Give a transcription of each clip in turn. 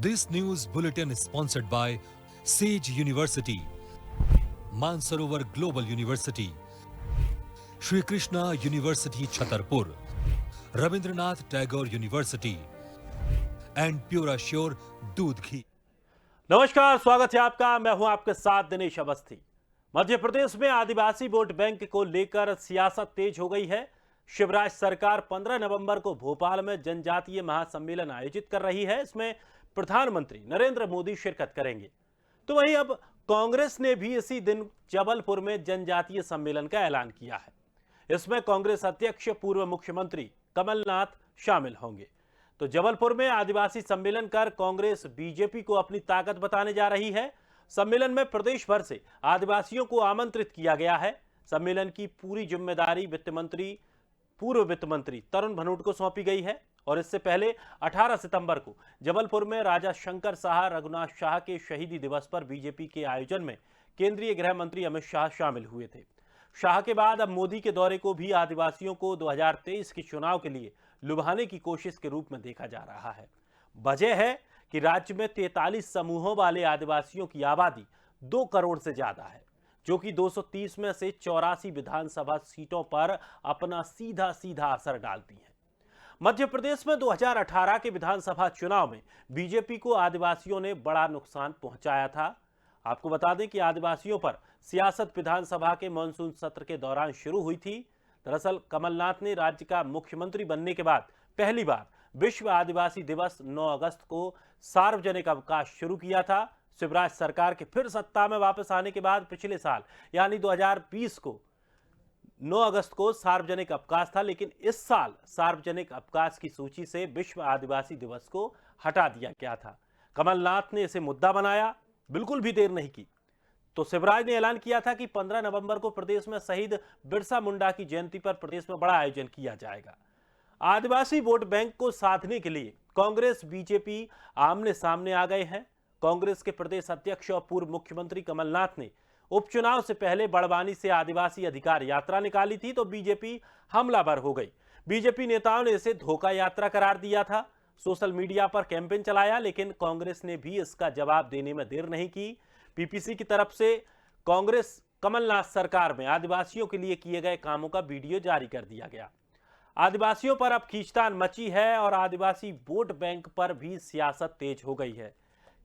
This news bulletin is sponsored by Sage University, Mansarovar Global University, Shri Krishna University Chhatarpur, Rabindranath Tagore University and Pure Assure दूध घी। नमस्कार, स्वागत है आपका। मैं हूं आपके साथ दिनेश अवस्थी। मध्य प्रदेश में आदिवासी वोट बैंक को लेकर सियासत तेज हो गई है। शिवराज सरकार 15 नवंबर को भोपाल में जनजातीय महासम्मेलन आयोजित कर रही है। इसमें प्रधानमंत्री नरेंद्र मोदी शिरकत करेंगे। तो वहीं अब कांग्रेस ने भी इसी दिन जबलपुर में जनजातीय सम्मेलन का ऐलान किया है। इसमें कांग्रेस अध्यक्ष पूर्व मुख्यमंत्री कमलनाथ शामिल होंगे। तो जबलपुर में आदिवासी सम्मेलन कर कांग्रेस बीजेपी को अपनी ताकत बताने जा रही है। सम्मेलन में प्रदेश भर से आदिवासियों को आमंत्रित किया गया है। सम्मेलन की पूरी जिम्मेदारी पूर्व वित्त मंत्री तरुण भनोट को सौंपी गई है और इससे पहले 18 सितंबर को जबलपुर में राजा शंकर शाह रघुनाथ शाह के शहीदी दिवस पर बीजेपी के आयोजन में केंद्रीय गृह मंत्री अमित शाह शामिल हुए थे। शाह के बाद अब मोदी के दौरे को भी आदिवासियों को 2023 के चुनाव के लिए लुभाने की कोशिश के रूप में देखा जा रहा है। वजह है कि राज्य में 43 समूहों वाले आदिवासियों की आबादी 2 करोड़ से ज्यादा है, जो कि 230 में से 84 विधानसभा सीटों पर अपना सीधा सीधा असर डालती हैं। मध्य प्रदेश में 2018 के विधानसभा चुनाव में बीजेपी को आदिवासियों ने बड़ा नुकसान पहुंचाया था। आपको बता दें कि आदिवासियों पर सियासत विधानसभा के मानसून सत्र के दौरान शुरू हुई थी। दरअसल कमलनाथ ने राज्य का मुख्यमंत्री बनने के बाद पहली बार विश्व आदिवासी दिवस 9 अगस्त को सार्वजनिक अवकाश शुरू किया था। शिवराज सरकार के फिर सत्ता में वापस आने के बाद पिछले साल यानी 2020 को 9 अगस्त को सार्वजनिक अवकाश था, लेकिन इस साल सार्वजनिक अवकाश की सूची से विश्व आदिवासी दिवस को हटा दिया गया था। कमलनाथ ने इसे मुद्दा बनाया, बिल्कुल भी देर नहीं की तो शिवराज ने ऐलान किया था कि 15 नवंबर को प्रदेश में शहीद बिरसा मुंडा की जयंती पर प्रदेश में बड़ा आयोजन किया जाएगा। आदिवासी वोट बैंक को साधने के लिए कांग्रेस बीजेपी आमने सामने आ गए हैं। कांग्रेस के प्रदेश अध्यक्ष और पूर्व मुख्यमंत्री कमलनाथ ने उपचुनाव से पहले बड़वानी से आदिवासी अधिकार यात्रा निकाली थी, तो बीजेपी हमलावर हो गई। बीजेपी नेताओं ने इसे धोखा यात्रा करार दिया था, सोशल मीडिया पर कैंपेन चलाया, लेकिन कांग्रेस ने भी इसका जवाब देने में देर नहीं की। पीपीसी की तरफ से कांग्रेस कमलनाथ सरकार में आदिवासियों के लिए किए गए कामों का वीडियो जारी कर दिया गया। आदिवासियों पर अब खींचतान मची है और आदिवासी वोट बैंक पर भी सियासत तेज हो गई है।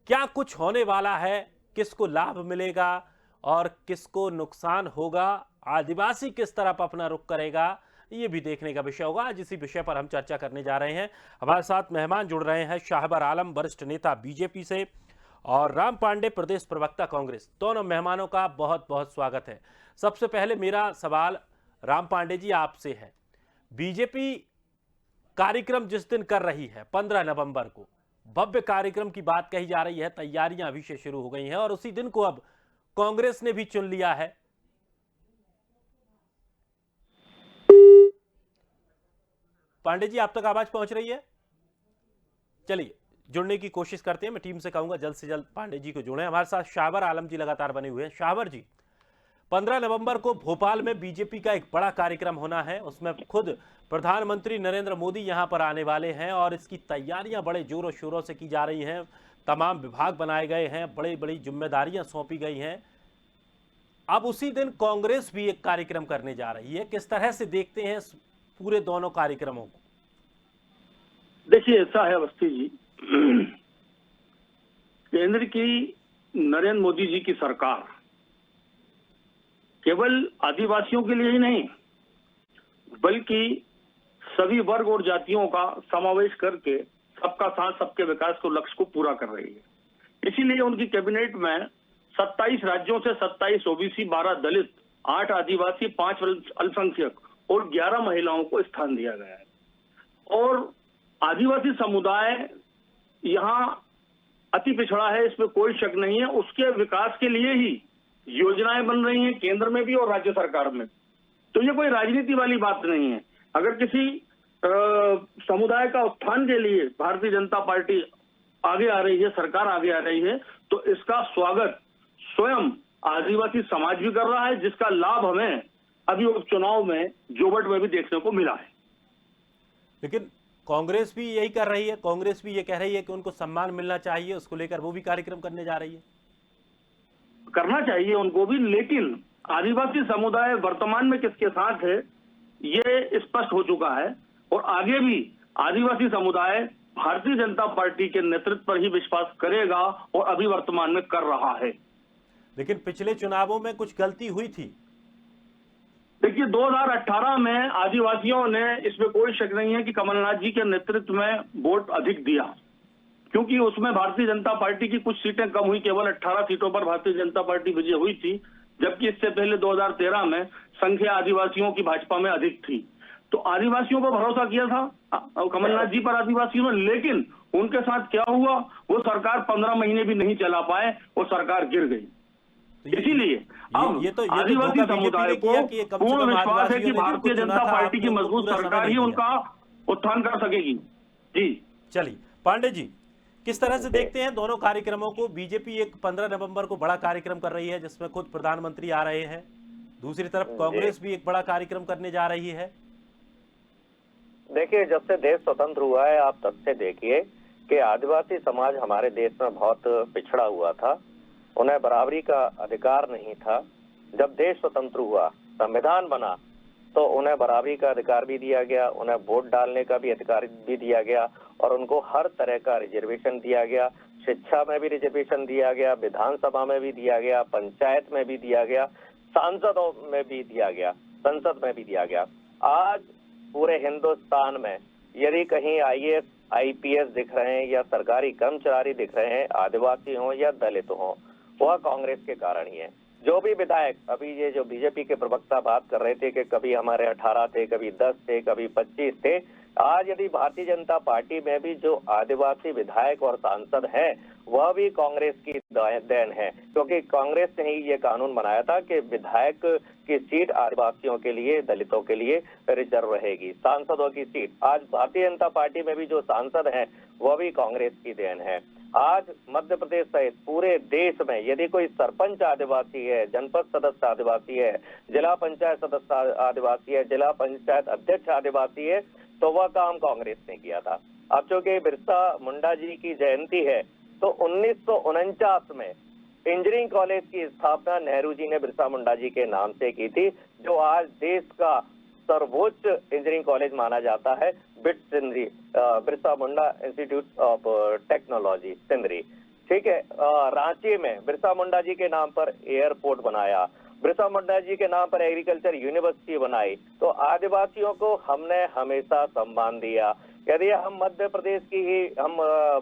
क्या कुछ होने वाला है, किसको लाभ मिलेगा और किसको नुकसान होगा, आदिवासी किस तरफ अपना रुख करेगा, ये भी देखने का विषय होगा। आज इसी विषय पर हम चर्चा करने जा रहे हैं। हमारे साथ मेहमान जुड़ रहे हैं शाहबर आलम, वरिष्ठ नेता बीजेपी से, और राम पांडे, प्रदेश प्रवक्ता कांग्रेस। दोनों मेहमानों का बहुत बहुत स्वागत है। सबसे पहले मेरा सवाल राम पांडे जी आपसे है। बीजेपी कार्यक्रम जिस दिन कर रही है 15 नवंबर को, भव्य कार्यक्रम की बात कही जा रही है, तैयारियां अभी से शुरू हो गई हैं और उसी दिन को अब कांग्रेस ने भी चुन लिया है। पांडे जी, आप तक आवाज पहुंच रही है? चलिए जुड़ने की कोशिश करते हैं। मैं टीम से कहूंगा जल्द से जल्द पांडे जी को जोड़ें। हमारे साथ शाहबर आलम जी लगातार बने हुए हैं। शाहबर जी, 15 नवंबर को भोपाल में बीजेपी का एक बड़ा कार्यक्रम होना है, उसमें खुद प्रधानमंत्री नरेंद्र मोदी यहां पर आने वाले हैं और इसकी तैयारियां बड़े जोरों शोरों से की जा रही हैं। तमाम विभाग बनाए गए हैं, बड़ी बड़ी जिम्मेदारियां सौंपी गई हैं। अब उसी दिन कांग्रेस भी एक कार्यक्रम करने जा रही है। किस तरह से देखते हैं पूरे दोनों कार्यक्रमों को? देखिए, ऐसा है अवस्थी जी, केंद्र की नरेंद्र मोदी जी की सरकार केवल आदिवासियों के लिए ही नहीं बल्कि सभी वर्ग और जातियों का समावेश करके सबका साथ सबके विकास को लक्ष्य को पूरा कर रही है। इसीलिए उनकी कैबिनेट में 27 राज्यों से 27 ओबीसी, 12 दलित, 8 आदिवासी, 5 अल्पसंख्यक और 11 महिलाओं को स्थान दिया गया है। और आदिवासी समुदाय यहाँ अति पिछड़ा है, इसमें कोई शक नहीं है। उसके विकास के लिए ही योजनाएं बन रही हैं केंद्र में भी और राज्य सरकार में। तो ये कोई राजनीति वाली बात नहीं है। अगर किसी समुदाय का उत्थान के लिए भारतीय जनता पार्टी आगे आ रही है, सरकार आगे आ रही है, तो इसका स्वागत स्वयं आदिवासी समाज भी कर रहा है, जिसका लाभ हमें अभी उपचुनाव में जोबट में भी देखने को मिला है। लेकिन कांग्रेस भी यही कर रही है, कांग्रेस भी ये कह रही है कि उनको सम्मान मिलना चाहिए, उसको लेकर वो भी कार्यक्रम करने जा रही है। करना चाहिए उनको भी, लेकिन आदिवासी समुदाय वर्तमान में किसके साथ है ये स्पष्ट हो चुका है, और आगे भी आदिवासी समुदाय भारतीय जनता पार्टी के नेतृत्व पर ही विश्वास करेगा और अभी वर्तमान में कर रहा है। लेकिन पिछले चुनावों में कुछ गलती हुई थी। देखिए 2018 में आदिवासियों ने, इसमें कोई शक नहीं है कि कमलनाथ जी के नेतृत्व में वोट अधिक दिया, क्योंकि उसमें भारतीय जनता पार्टी की कुछ सीटें कम हुई, केवल 18 सीटों पर भारतीय जनता पार्टी विजय हुई थी, जबकि इससे पहले 2013 में संख्या आदिवासियों की भाजपा में अधिक थी। तो आदिवासियों पर भरोसा किया था कमलनाथ जी पर आदिवासियों ने, लेकिन उनके साथ क्या हुआ, वो सरकार 15 महीने भी नहीं चला पाए और सरकार गिर गई। इसीलिए अब ये तो आदिवासी समुदाय को पूर्ण विश्वास है कि भारतीय जनता पार्टी की मजबूत सरकार ही उनका उत्थान कर सकेगी। जी चलिए पांडे जी, किस तरह से देखते हैं दोनों कार्यक्रमों को? बीजेपी एक 15 नवंबर को बड़ा कार्यक्रम कर रही है जिसमें खुद प्रधानमंत्री आ रहे हैं, दूसरी तरफ कांग्रेस भी एक बड़ा कार्यक्रम करने जा रही है। देखिए, जब से देश स्वतंत्र हुआ है, आप तब से देखिए कि आदिवासी समाज हमारे देश में बहुत पिछड़ा हुआ था, उन्हें बराबरी का अधिकार नहीं था। जब देश स्वतंत्र हुआ, संविधान बना, तो उन्हें बराबरी का अधिकार भी दिया गया, उन्हें वोट डालने का भी अधिकार भी दिया गया और उनको हर तरह का रिजर्वेशन दिया गया। शिक्षा में भी रिजर्वेशन दिया गया, विधानसभा में भी दिया गया, पंचायत में भी दिया गया, सांसदों में भी दिया गया, संसद में भी दिया गया। आज पूरे हिंदुस्तान में यदि कहीं IAS IPS दिख रहे हैं या सरकारी कर्मचारी दिख रहे हैं, आदिवासी हों या दलित हों, वह कांग्रेस के कारण ही है। जो भी विधायक, अभी ये जो बीजेपी के प्रवक्ता बात कर रहे थे कि कभी हमारे 18 थे, कभी 10 थे, कभी 25 थे, आज यदि भारतीय जनता पार्टी में भी जो आदिवासी विधायक और सांसद हैं, वह भी कांग्रेस की देन है, क्योंकि कांग्रेस ने ही ये कानून बनाया था कि विधायक की सीट आदिवासियों के लिए, दलितों के लिए रिजर्व रहेगी। सांसदों की सीट आज भारतीय जनता पार्टी में भी जो सांसद हैं, वह भी कांग्रेस की देन है। आज मध्य प्रदेश सहित पूरे देश में यदि कोई सरपंच आदिवासी है, जनपद सदस्य आदिवासी है, जिला पंचायत सदस्य आदिवासी है, जिला पंचायत अध्यक्ष आदिवासी है, तो वह काम कांग्रेस ने किया था। अब चूंकि बिरसा मुंडा जी की जयंती है, तो 1949 में इंजीनियरिंग कॉलेज की स्थापना नेहरू जी ने बिरसा मुंडा जी के नाम से की थी, जो आज देश का सर्वोच्च इंजीनियरिंग कॉलेज माना जाता है, bits Sindri, Birsa Munda institute of technology Sindri. ठीक है, रांची में बिरसा मुंडा जी के नाम पर एयरपोर्ट बनाया, बिरसा मुंडा जी के नाम पर एग्रीकल्चर यूनिवर्सिटी बनाई। तो आदिवासियों को हमने हमेशा सम्मान दिया। यदि हम मध्य प्रदेश की ही हम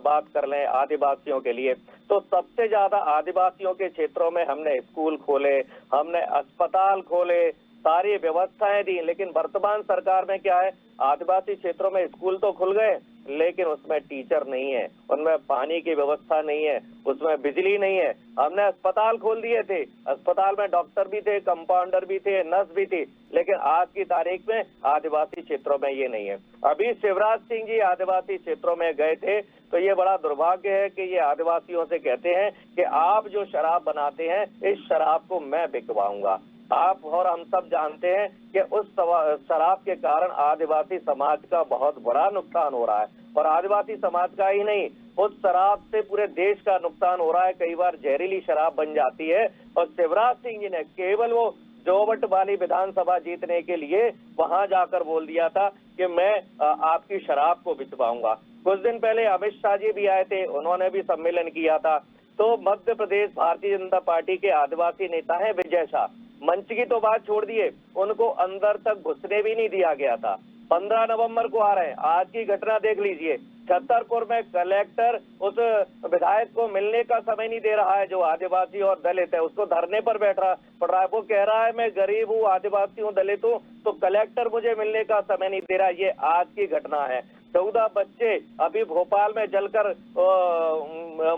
बात कर लें आदिवासियों के लिए, तो सबसे ज्यादा आदिवासियों के क्षेत्रों में हमने स्कूल खोले, हमने अस्पताल खोले, सारी व्यवस्थाएं दी। लेकिन वर्तमान सरकार में क्या है, आदिवासी क्षेत्रों में स्कूल तो खुल गए, लेकिन उसमें टीचर नहीं है, उनमें पानी की व्यवस्था नहीं है, उसमें बिजली नहीं है। हमने अस्पताल खोल दिए थे, अस्पताल में डॉक्टर भी थे, कंपाउंडर भी थे, नर्स भी थी, लेकिन आज की तारीख में आदिवासी क्षेत्रों में ये नहीं है। अभी शिवराज सिंह जी आदिवासी क्षेत्रों में गए थे, तो ये बड़ा दुर्भाग्य है कि ये आदिवासियों से कहते हैं कि आप जो शराब बनाते हैं, इस शराब को मैं बिकवाऊंगा। आप और हम सब जानते हैं कि उस शराब के कारण आदिवासी समाज का बहुत बड़ा नुकसान हो रहा है, और आदिवासी समाज का ही नहीं, उस शराब से पूरे देश का नुकसान हो रहा है। कई बार जहरीली शराब बन जाती है, और शिवराज सिंह जी ने केवल वो जोवट वाली विधानसभा जीतने के लिए वहां जाकर बोल दिया था कि मैं आपकी शराब को बिचवाऊंगा। कुछ दिन पहले अमित शाह जी भी आए थे, उन्होंने भी सम्मेलन किया था। तो मध्य प्रदेश भारतीय जनता पार्टी के आदिवासी नेता है विजय शाह, मंच की तो बात छोड़ दिए, उनको अंदर तक घुसने भी नहीं दिया गया था। 15 नवंबर को आ रहे हैं, आज की घटना देख लीजिए, छतरपुर में कलेक्टर उस विधायक को मिलने का समय नहीं दे रहा है जो आदिवासी और दलित है, उसको धरने पर पड़ रहा है। वो कह रहा है मैं गरीब हूँ, आदिवासी हूँ, दलित हूँ, तो कलेक्टर मुझे मिलने का समय नहीं दे रहा। ये आज की घटना है। 14 बच्चे अभी भोपाल में जलकर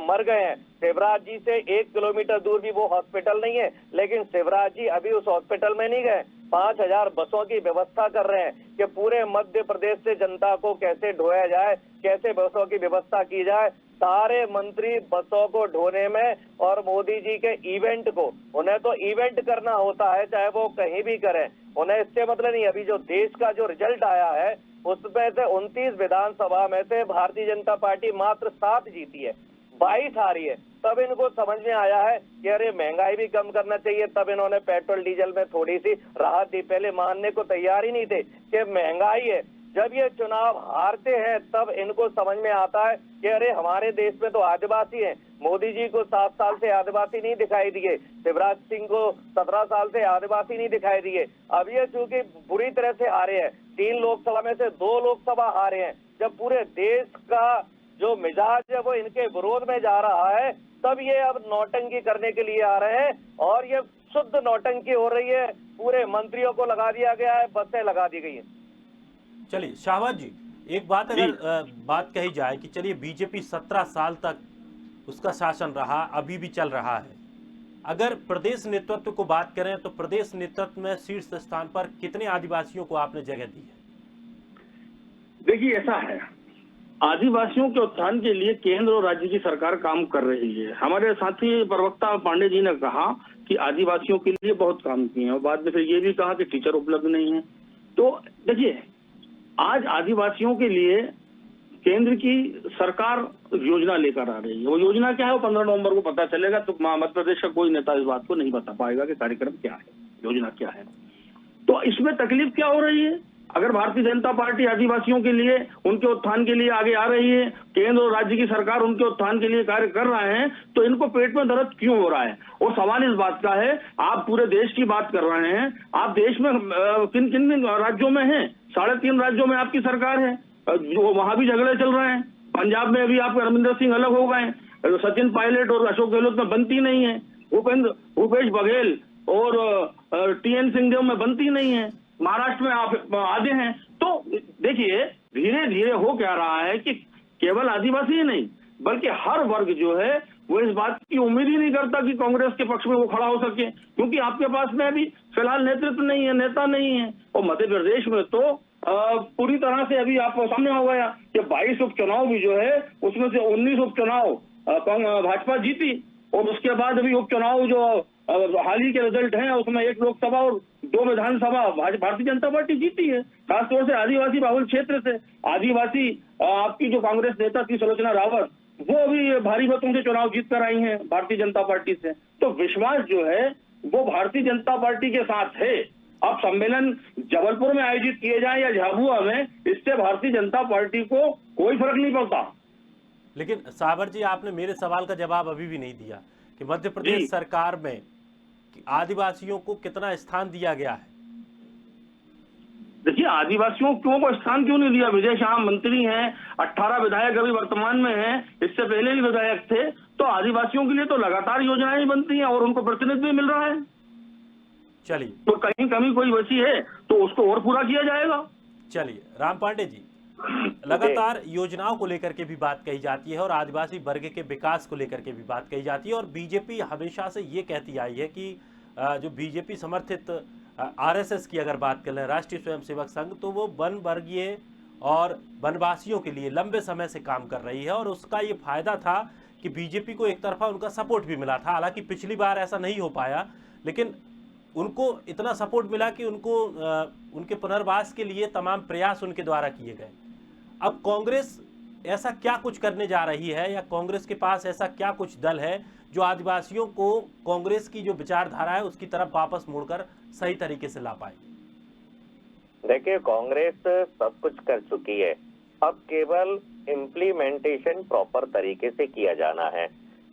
मर गए हैं। शिवराज जी से 1 किलोमीटर दूर भी वो हॉस्पिटल नहीं है, लेकिन शिवराज जी अभी उस हॉस्पिटल में नहीं गए। 5000 बसों की व्यवस्था कर रहे हैं कि पूरे मध्य प्रदेश से जनता को कैसे ढोया जाए, कैसे बसों की व्यवस्था की जाए। सारे मंत्री बसों को ढोने में, और मोदी जी के इवेंट को, उन्हें तो इवेंट करना होता है, चाहे वो कहीं भी करें, उन्हें इससे मतलब नहीं। अभी जो देश का जो रिजल्ट आया है, उसमें से 29 विधानसभा में से भारतीय जनता पार्टी मात्र 7 जीती है, 22 हारी है। तब इनको समझ में आया है कि अरे महंगाई भी कम करना चाहिए। तब इन्होंने पेट्रोल डीजल में थोड़ी सी राहत दी। पहले मानने को तैयार ही नहीं थे कि महंगाई है। जब ये चुनाव हारते हैं तब इनको समझ में आता है कि अरे हमारे देश में तो आदिवासी हैं। मोदी जी को 7 साल से आदिवासी नहीं दिखाई दिए, शिवराज सिंह को 17 साल से आदिवासी नहीं दिखाई दिए। अब ये चूंकि बुरी तरह से हारे हैं, 3 लोकसभा में से 2 लोकसभा हारे हैं, जब पूरे देश का जो मिजाज है वो इनके विरोध में जा रहा है, तब ये अब नौटंकी करने के लिए आ रहे हैं। और ये शुद्ध नौटंकी हो रही है। पूरे मंत्रियों को लगा दिया गया है, बसें लगा दी गई हैं। चलिए शाहबाज जी, एक बात अगर बात कही जाए कि चलिए बीजेपी 17 साल तक उसका शासन रहा, अभी भी चल रहा है, अगर प्रदेश नेतृत्व को बात करें तो प्रदेश नेतृत्व में शीर्ष स्थान पर कितने आदिवासियों को आपने जगह दी है? देखिए, ऐसा है, आदिवासियों के उत्थान के लिए केंद्र और राज्य की सरकार काम कर रही है। हमारे साथी प्रवक्ता पांडे जी ने कहा कि आदिवासियों के लिए बहुत काम किए हैं और बाद में फिर ये भी कहा कि टीचर उपलब्ध नहीं है। तो देखिए, आज आदिवासियों के लिए केंद्र की सरकार योजना लेकर आ रही है। वो योजना क्या है वो 15 नवंबर को पता चलेगा। तो मध्य प्रदेश का कोई नेता इस बात को नहीं बता पाएगा कि कार्यक्रम क्या है, योजना क्या है। तो इसमें तकलीफ क्या हो रही है? अगर भारतीय जनता पार्टी आदिवासियों के लिए, उनके उत्थान के लिए आगे आ रही है, केंद्र और राज्य की सरकार उनके उत्थान के लिए कार्य कर रहे हैं, तो इनको पेट में दर्द क्यों हो रहा है? और सवाल इस बात का है, आप पूरे देश की बात कर रहे हैं, आप देश में किन किन राज्यों में हैं? 3.5 राज्यों में आपकी सरकार है, जो वहां भी झगड़े चल रहे हैं। पंजाब में अभी आपके रविंद्र सिंह अलग हो गए, सचिन पायलट और अशोक गहलोत में बनती नहीं है, भूपेश बघेल और TN सिंहदेव में बनती नहीं है, महाराष्ट्र में आप आधे हैं। तो देखिए, धीरे धीरे हो क्या रहा है कि केवल आदिवासी ही नहीं बल्कि हर वर्ग जो है वो इस बात की उम्मीद ही नहीं करता कि कांग्रेस के पक्ष में वो खड़ा हो सके, क्योंकि आपके पास में अभी फिलहाल नेतृत्व नहीं है, नेता नहीं है। और मध्य प्रदेश में तो पूरी तरह से अभी आपको सामने हो गया कि 22 उपचुनाव भी जो है उसमें से 19 उपचुनाव भाजपा जीती, और उसके बाद अभी उपचुनाव जो हाल ही के रिजल्ट हैं उसमें 1 लोकसभा और 2 विधानसभा भारतीय जनता पार्टी जीती है, खासतौर से आदिवासी बाहुल क्षेत्र से। आदिवासी आपकी जो कांग्रेस नेता थी सुलोचना रावत, वो अभी भारी मतों से चुनाव जीत कर आई हैं भारतीय जनता पार्टी से। तो विश्वास जो है वो भारतीय जनता पार्टी के साथ है। अब सम्मेलन जबलपुर में आयोजित किए जाए या झाबुआ में, इससे भारतीय जनता पार्टी को कोई फर्क नहीं पड़ता। लेकिन सावर जी, आपने मेरे सवाल का जवाब अभी भी नहीं दिया कि मध्य प्रदेश सरकार में आदिवासियों को कितना स्थान दिया गया है? देखिए, आदिवासियों को स्थान क्यों नहीं दिया? विजय शाह मंत्री हैं, 18 विधायक अभी वर्तमान में हैं, इससे पहले भी विधायक थे। तो आदिवासियों के लिए तो लगातार योजनाएं बनती हैं और उनको प्रतिनिधित्व भी मिल रहा है। चलिए, तो कहीं कमी कोई बची है तो उसको और पूरा किया जाएगा। चलिए राम पांडे जी, लगातार योजनाओं को लेकर के भी बात कही जाती है और आदिवासी वर्ग के विकास को लेकर के भी बात कही जाती है, और बीजेपी हमेशा से ये कहती आई है कि जो बीजेपी समर्थित RSS की अगर बात कर लें, राष्ट्रीय स्वयंसेवक संघ, तो वो वन वर्गीय और वनवासियों के लिए लंबे समय से काम कर रही है। और उसका ये फायदा था कि बीजेपी को एक तरफा उनका सपोर्ट भी मिला था। हालांकि पिछली बार ऐसा नहीं हो पाया, लेकिन उनको इतना सपोर्ट मिला कि उनको उनके पुनर्वास के लिए तमाम प्रयास उनके द्वारा किए गए। अब कांग्रेस ऐसा क्या कुछ करने जा रही है, या कांग्रेस के पास ऐसा क्या कुछ दल है जो आदिवासियों को कांग्रेस की जो विचारधारा है उसकी तरफ वापस मोड़कर सही तरीके से ला पाए? देखिए, कांग्रेस सब कुछ कर चुकी है, अब केवल इम्प्लीमेंटेशन प्रॉपर तरीके से किया जाना है।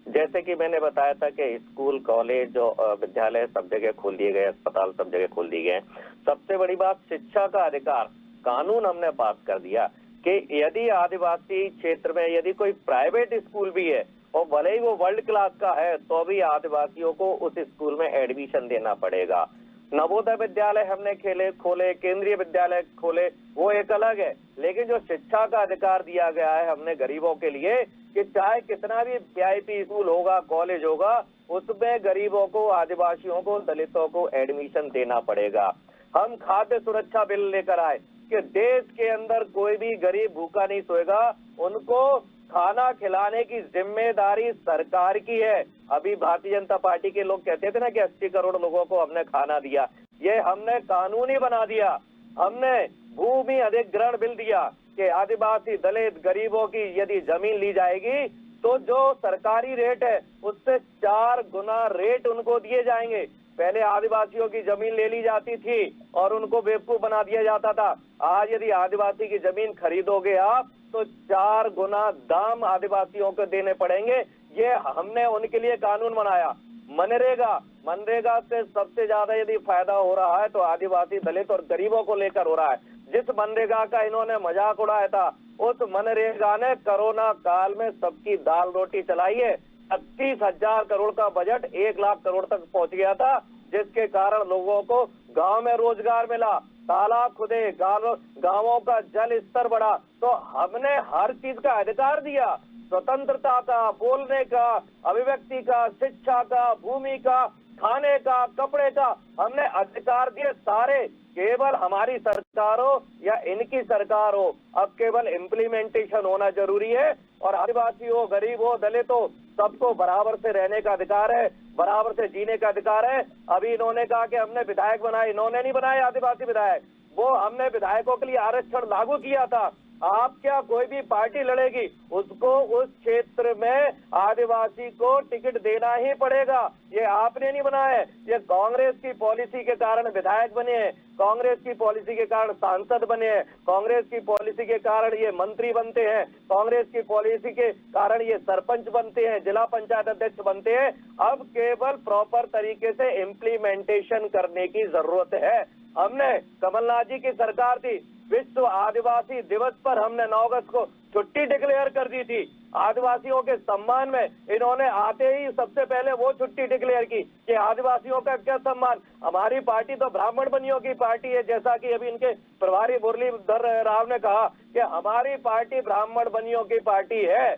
जैसे कि मैंने बताया था कि स्कूल, कॉलेज और विद्यालय सब जगह खोल दिए गए, अस्पताल सब जगह खोल दिए गए। सबसे बड़ी बात, शिक्षा का अधिकार कानून हमने पास कर दिया कि यदि आदिवासी क्षेत्र में यदि कोई प्राइवेट स्कूल भी है और भले ही वो वर्ल्ड क्लास का है, तो भी आदिवासियों को उस स्कूल में एडमिशन देना पड़ेगा। नवोदय विद्यालय हमने खोले, केंद्रीय विद्यालय खोले, वो एक अलग है। लेकिन जो शिक्षा का अधिकार दिया गया है हमने गरीबों के लिए कि चाहे कितना भी VIP स्कूल होगा, कॉलेज होगा, उसमें गरीबों को, आदिवासियों को, दलितों को एडमिशन देना पड़ेगा। हम खाद्य सुरक्षा बिल लेकर आए कि देश के अंदर कोई भी गरीब भूखा नहीं सोएगा, उनको खाना खिलाने की जिम्मेदारी सरकार की है। अभी भारतीय जनता पार्टी के लोग कहते थे ना कि 80 करोड़ लोगों को हमने खाना दिया, ये हमने कानूनी बना दिया। हमने भूमि अधिग्रहण बिल दिया कि आदिवासी दलित गरीबों की यदि जमीन ली जाएगी तो जो सरकारी रेट है उससे 4 गुना रेट उनको दिए जाएंगे। पहले आदिवासियों की जमीन ले ली जाती थी और उनको बेवकूफ बना दिया जाता था। आज यदि आदिवासी की जमीन खरीदोगे आप तो 4 गुना दाम आदिवासियों को देने पड़ेंगे। ये हमने उनके लिए कानून बनाया। मनरेगा से सबसे ज्यादा यदि फायदा हो रहा है तो आदिवासी दलित और गरीबों को लेकर हो रहा है। जिस मनरेगा का इन्होंने मजाक उड़ाया था उस मनरेगा ने कोरोना काल में सबकी दाल रोटी चलाई है। 36,000 करोड़ का बजट 1 लाख करोड़ तक पहुंच गया था, जिसके कारण लोगों को गांव में रोजगार मिला, तालाब खुदे, गांवों का जल स्तर बढ़ा। तो हमने हर चीज का अधिकार दिया, स्वतंत्रता का, बोलने का, अभिव्यक्ति का, शिक्षा का, भूमि का, खाने का, कपड़े का, हमने अधिकार दिए सारे। केवल हमारी सरकार हो या इनकी सरकार हो, अब केवल इम्प्लीमेंटेशन होना जरूरी है। और आदिवासी हो, गरीब हो, दलित हो, सबको बराबर से रहने का अधिकार है, बराबर से जीने का अधिकार है। अभी इन्होंने कहा कि हमने विधायक बनाए, इन्होंने नहीं बनाए आदिवासी विधायक, वो हमने विधायकों के लिए आरक्षण लागू किया था। आप क्या कोई भी पार्टी लड़ेगी उसको उस क्षेत्र में आदिवासी को टिकट देना ही पड़ेगा। ये आपने नहीं बनाया है, ये कांग्रेस की पॉलिसी के कारण विधायक बने हैं, कांग्रेस की पॉलिसी के कारण सांसद बने हैं, कांग्रेस की पॉलिसी के कारण ये मंत्री बनते हैं, कांग्रेस की पॉलिसी के कारण ये सरपंच बनते हैं, जिला पंचायत अध्यक्ष बनते हैं। अब केवल प्रॉपर तरीके से इम्प्लीमेंटेशन करने की जरूरत है। हमने कमलनाथ जी की सरकार थी, विश्व आदिवासी दिवस पर हमने 9 अगस्त को छुट्टी डिक्लेयर कर दी थी। आदिवासियों के सम्मान में इन्होंने आते ही सबसे पहले वो छुट्टी डिक्लेयर की कि आदिवासियों का क्या सम्मान। हमारी पार्टी तो ब्राह्मण बनियों की पार्टी है, जैसा कि अभी इनके प्रभारी मुरलीधर राव ने कहा कि हमारी पार्टी ब्राह्मण बनियों की पार्टी है।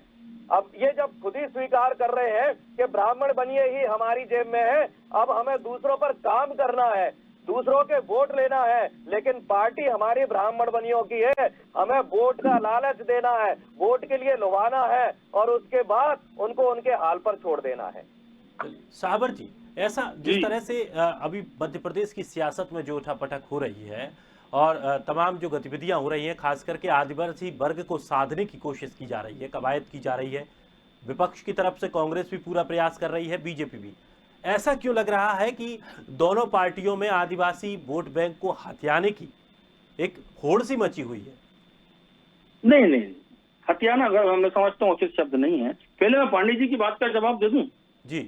अब ये जब खुद ही स्वीकार कर रहे हैं कि ब्राह्मण बनिए ही हमारी जेब में है, अब हमें दूसरों पर काम करना है, दूसरों के वोट लेना है, लेकिन पार्टी हमारी ब्राह्मण बनियों की है। हमें वोट का लालच देना है, वोट के लिए लुभाना है और उसके बाद उनको उनके हाल पर छोड़ देना है। साबर जी, ऐसा जिस तरह से अभी मध्य प्रदेश की सियासत में जो उठापटक हो रही है और तमाम जो गतिविधियां हो रही हैं, खास करके आदिवासी वर्ग को साधने की कोशिश की जा रही है, कवायद की जा रही है, विपक्ष की तरफ से कांग्रेस भी पूरा प्रयास कर रही है, बीजेपी भी। ऐसा क्यों लग रहा है कि दोनों पार्टियों में आदिवासी वोट बैंक को हथियाने की एक होड़ सी मची हुई है? नहीं, हथियाना अगर मैं समझता हूँ उचित शब्द नहीं है। पहले मैं पांडे जी की बात का जवाब दे दूं। जी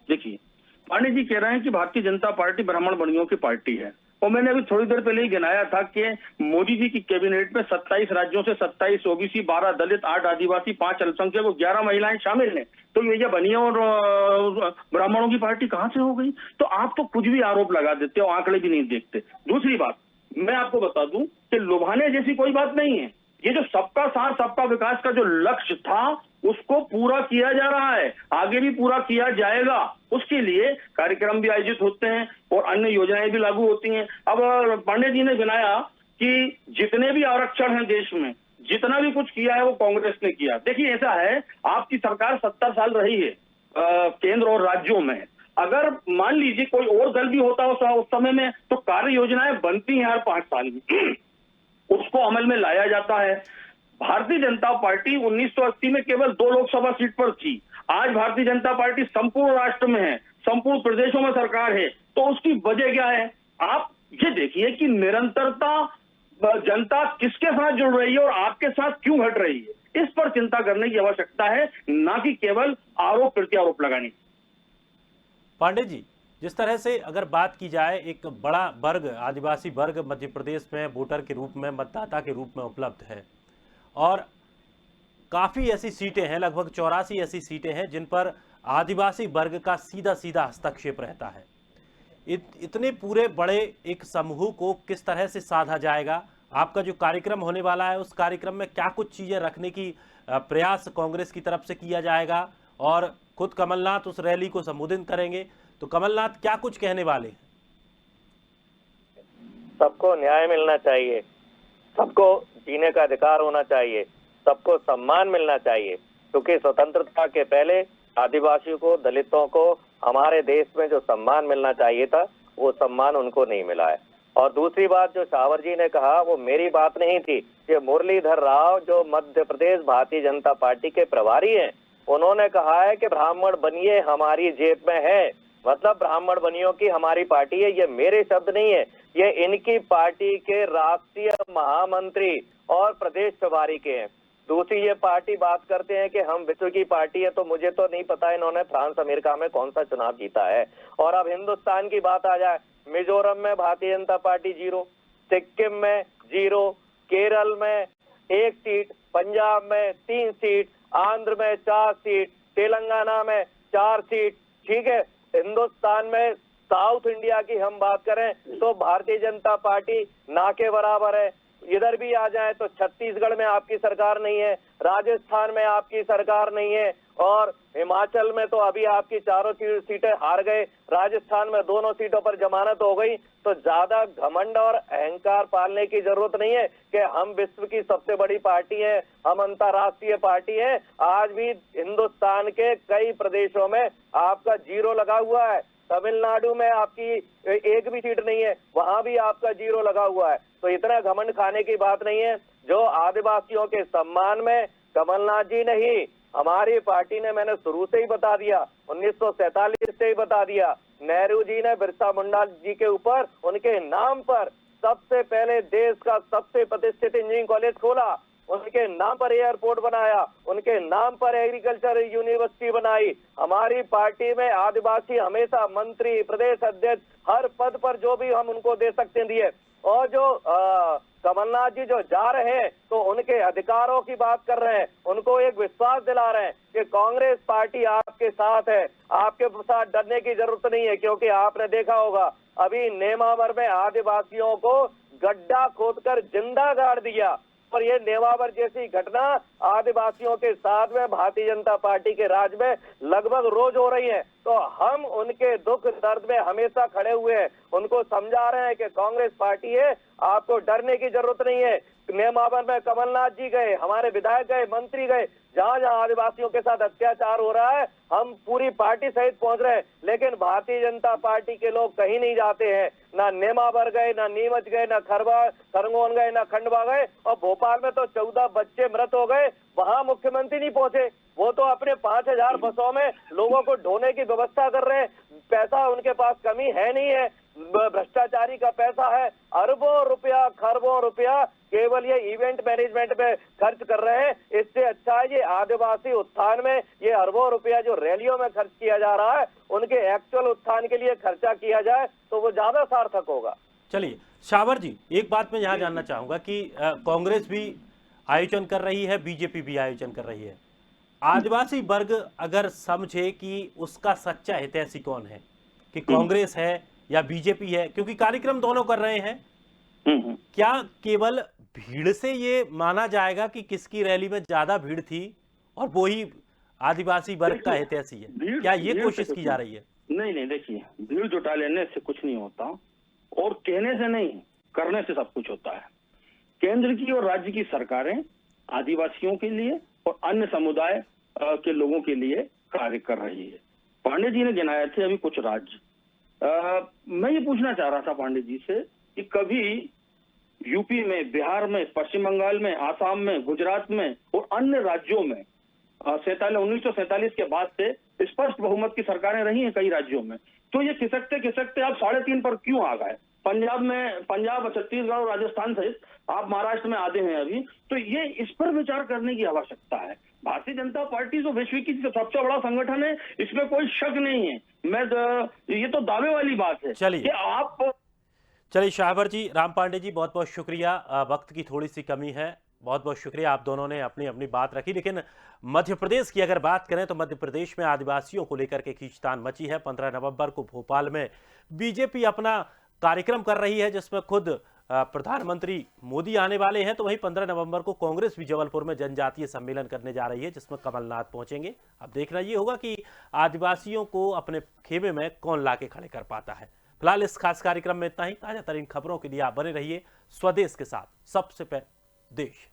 देखिए, पांडे जी कह रहे हैं कि भारतीय जनता पार्टी ब्राह्मण बनियों की पार्टी है, और मैंने अभी थोड़ी देर पहले ही गिनाया था कि मोदी जी की कैबिनेट में 27 राज्यों से 27 ओबीसी, 12 दलित, 8 आदिवासी, 5 अल्पसंख्यक और 11 महिलाएं शामिल हैं। तो ये बनिया और ब्राह्मणों की पार्टी कहां से हो गई? तो आप तो कुछ भी आरोप लगा देते हो, आंकड़े भी नहीं देखते। दूसरी बात मैं आपको बता दूं कि लुभाने जैसी कोई बात नहीं है। ये जो सबका साथ सबका विकास का जो लक्ष्य था उसको पूरा किया जा रहा है, आगे भी पूरा किया जाएगा। उसके लिए कार्यक्रम भी आयोजित होते हैं और अन्य योजनाएं भी लागू होती हैं। अब पांडे जी ने गिनाया कि जितने भी आरक्षण हैं देश में, जितना भी कुछ किया है वो कांग्रेस ने किया। देखिए, ऐसा है, आपकी सरकार 70 साल रही है केंद्र और राज्यों में। अगर मान लीजिए कोई और दल भी होता उस समय में, तो कार्य योजनाएं बनती हैं हर 5 साल में, उसको अमल में लाया जाता है। भारतीय जनता पार्टी 1980 में केवल 2 लोकसभा सीट पर थी। आज भारतीय जनता पार्टी संपूर्ण राष्ट्र में है, संपूर्ण प्रदेशों में सरकार है। तो उसकी वजह क्या है? आप ये देखिए कि निरंतरता जनता किसके साथ जुड़ रही है और आपके साथ क्यों घट रही है, इस पर चिंता करने की आवश्यकता है, ना कि केवल आरोप प्रत्यारोप लगाने। पांडे जी, जिस तरह से अगर बात की जाए, एक बड़ा वर्ग, आदिवासी वर्ग मध्य प्रदेश में वोटर के रूप में, मतदाता के रूप में उपलब्ध है और काफ़ी ऐसी सीटें हैं, लगभग 84 ऐसी सीटें हैं जिन पर आदिवासी वर्ग का सीधा सीधा हस्तक्षेप रहता है। इतने पूरे बड़े एक समूह को किस तरह से साधा जाएगा? आपका जो कार्यक्रम होने वाला है उस कार्यक्रम में क्या कुछ चीज़ें रखने की प्रयास कांग्रेस की तरफ से किया जाएगा? और खुद कमलनाथ उस रैली को संबोधित करेंगे, तो कमलनाथ क्या कुछ कहने वाले हैं? सबको न्याय मिलना चाहिए, सबको जीने का अधिकार होना चाहिए, सबको सम्मान मिलना चाहिए, क्योंकि स्वतंत्रता के पहले आदिवासियों को, दलितों को हमारे देश में जो सम्मान मिलना चाहिए था वो सम्मान उनको नहीं मिला है। और दूसरी बात जो शावर जी ने कहा वो मेरी बात नहीं थी, ये मुरलीधर राव जो मध्य प्रदेश भारतीय जनता पार्टी के प्रभारी हैं, उन्होंने कहा है कि ब्राह्मण बनिए हमारी जेब में है, मतलब ब्राह्मण बनियों की हमारी पार्टी है। ये मेरे शब्द नहीं है, ये इनकी पार्टी के राष्ट्रीय महामंत्री और प्रदेश प्रभारी के हैं। दूसरी ये पार्टी बात करते हैं कि हम विश्व की पार्टी है, तो मुझे तो नहीं पता इन्होंने फ्रांस अमेरिका में कौन सा चुनाव जीता है। और अब हिंदुस्तान की बात आ जाए, मिजोरम में भारतीय जनता पार्टी 0, सिक्किम में 0, केरल में 1 सीट, पंजाब में 3 सीट, आंध्र में 4 सीट, तेलंगाना में 4 सीट। ठीक है, हिंदुस्तान में साउथ इंडिया की हम बात करें तो भारतीय जनता पार्टी ना के बराबर है। इधर भी आ जाए तो छत्तीसगढ़ में आपकी सरकार नहीं है, राजस्थान में आपकी सरकार नहीं है, और हिमाचल में तो अभी आपकी 4 सीटें हार गए, राजस्थान में 2 सीटों पर जमानत हो गई। तो ज्यादा घमंड और अहंकार पालने की जरूरत नहीं है कि हम विश्व की सबसे बड़ी पार्टी है, हम अंतर्राष्ट्रीय पार्टी है। आज भी हिंदुस्तान के कई प्रदेशों में आपका 0 लगा हुआ है। तमिलनाडु में आपकी 1 भी सीट नहीं है, वहां भी आपका 0 लगा हुआ है। तो इतना घमंड खाने की बात नहीं है। जो आदिवासियों के सम्मान में कमलनाथ जी नहीं, हमारी पार्टी ने, मैंने शुरू से ही बता दिया, 1947 से ही बता दिया, नेहरू जी ने बिरसा मुंडा जी के ऊपर, उनके नाम पर सबसे पहले देश का सबसे प्रतिष्ठित इंजीनियरिंग कॉलेज खोला, उनके नाम पर एयरपोर्ट बनाया, उनके नाम पर एग्रीकल्चर यूनिवर्सिटी बनाई। हमारी पार्टी में आदिवासी हमेशा मंत्री, प्रदेश अध्यक्ष, हर पद पर जो भी हम उनको दे सकते हैं दिए। और जो कमलनाथ जी जो जा रहे हैं तो उनके अधिकारों की बात कर रहे हैं, उनको एक विश्वास दिला रहे हैं कि कांग्रेस पार्टी आपके साथ है, आपके साथ डरने की जरूरत नहीं है। क्योंकि आपने देखा होगा अभी नेमावर में आदिवासियों को गड्ढा खोदकर जिंदा गाड़ दिया, और ये नेमावर जैसी घटना आदिवासियों के साथ में भारतीय जनता पार्टी के राज में लगभग रोज हो रही है। तो हम उनके दुख दर्द में हमेशा खड़े हुए हैं, उनको समझा रहे हैं कि कांग्रेस पार्टी है, आपको डरने की जरूरत नहीं है। नेमावर में कमलनाथ जी गए, हमारे विधायक गए, मंत्री गए, जहां जहां आदिवासियों के साथ अत्याचार हो रहा है हम पूरी पार्टी सहित पहुंच रहे हैं। लेकिन भारतीय जनता पार्टी के लोग कहीं नहीं जाते हैं, ना नेमावर गए, ना नीमच गए, ना खरगोन गए, ना खंडवा गए। और भोपाल में तो 14 बच्चे मृत हो गए, वहां मुख्यमंत्री नहीं पहुंचे। वो तो अपने 5000 बसों में लोगों को ढोने की व्यवस्था कर रहे हैं। पैसा उनके पास कमी है नहीं है, भ्रष्टाचारी का पैसा है, अरबों रुपया, खरबों रुपया केवल ये इवेंट मैनेजमेंट में खर्च कर रहे हैं। इससे अच्छा है ये आदिवासी उत्थान में ये अरबों रुपया जो रैलियों में खर्च किया जा रहा है, उनके एक्चुअल उत्थान के लिए खर्चा किया जाए तो वो ज्यादा सार्थक होगा। चलिए शावर जी, एक बात मैं यहाँ जानना चाहूंगा कि कांग्रेस भी आयोजन कर रही है, बीजेपी भी आयोजन कर रही है। आदिवासी वर्ग अगर समझे कि उसका सच्चा हितैषी कौन है, कि कांग्रेस है या बीजेपी है, क्योंकि कार्यक्रम दोनों कर रहे हैं, क्या केवल भीड़ से ये माना जाएगा कि किसकी रैली में ज्यादा भीड़ थी और वो ही आदिवासी वर्ग का हितैषी है? क्या ये कोशिश की जा रही है? नहीं, देखिए, भीड़ जुटा लेने से कुछ नहीं होता, और कहने से नहीं, करने से सब कुछ होता है। केंद्र की और राज्य की सरकारें आदिवासियों के लिए और अन्य समुदाय के लोगों के लिए कार्य कर रही है। पांडे जी ने गिनाए थे अभी कुछ राज्य, मैं ये पूछना चाह रहा था पांडे जी से कि कभी यूपी में, बिहार में, पश्चिम बंगाल में, आसाम में, गुजरात में और अन्य राज्यों में 1947 के बाद से स्पष्ट बहुमत की सरकारें रही हैं कई राज्यों में, तो ये खिसकते खिसकते आप 3.5 पर क्यों आ गए? पंजाब, छत्तीसगढ़ और राजस्थान सहित आप महाराष्ट्र में आते हैं अभी, तो ये इस पर विचार करने की आवश्यकता है। भारतीय जनता पार्टी तो विश्व की सबसे बड़ा संगठन है, इसमें कोई शक नहीं है। ये तो दावे वाली बात है कि आप। चलिए शाहवर जी, राम पांडे जी, बहुत बहुत शुक्रिया। वक्त की थोड़ी सी कमी है, बहुत बहुत शुक्रिया, आप दोनों ने अपनी अपनी बात रखी। लेकिन मध्य प्रदेश की अगर बात करें तो मध्य प्रदेश में आदिवासियों को लेकर के खींचतान मची है। 15 नवंबर को भोपाल में बीजेपी अपना कार्यक्रम कर रही है, जिसमें खुद प्रधानमंत्री मोदी आने वाले हैं। तो वहीं 15 नवंबर को कांग्रेस भी जबलपुर में जनजातीय सम्मेलन करने जा रही है, जिसमें कमलनाथ पहुंचेंगे। अब देखना ये होगा कि आदिवासियों को अपने खेमे में कौन लाके खड़े कर पाता है। फिलहाल इस खास कार्यक्रम में इतना ही। ताजा तरीन खबरों के लिए आप बने रहिए स्वदेश के साथ, सबसे पहले देश।